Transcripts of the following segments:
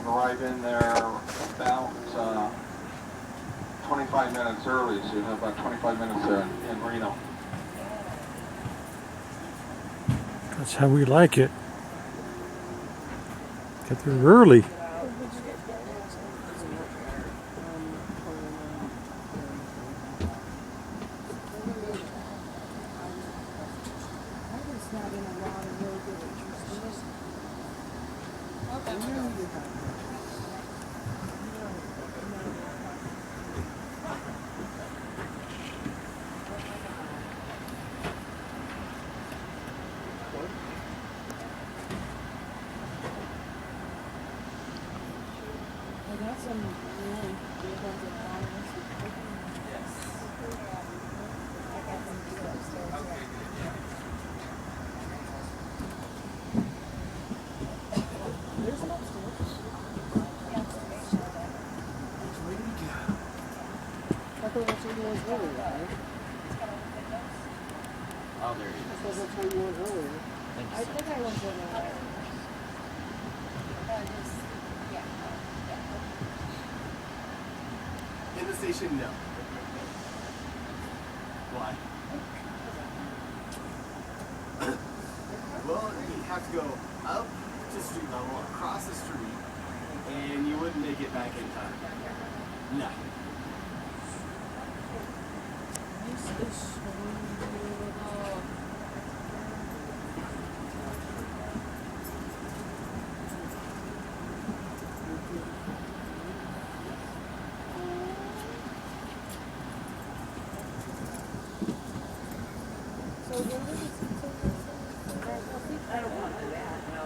arrive in there about 25 minutes early, so you have about 25 minutes there in Reno. That's how we like it. Get there early. Oh, there he is. I think I went there. In the station, no. Why? Well, you'd have to go up to street level, across the street, and you wouldn't make it back in time. No. I don't want to do that, no.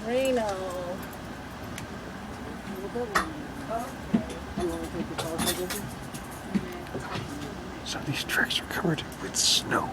Reno. So these tracks are covered with snow.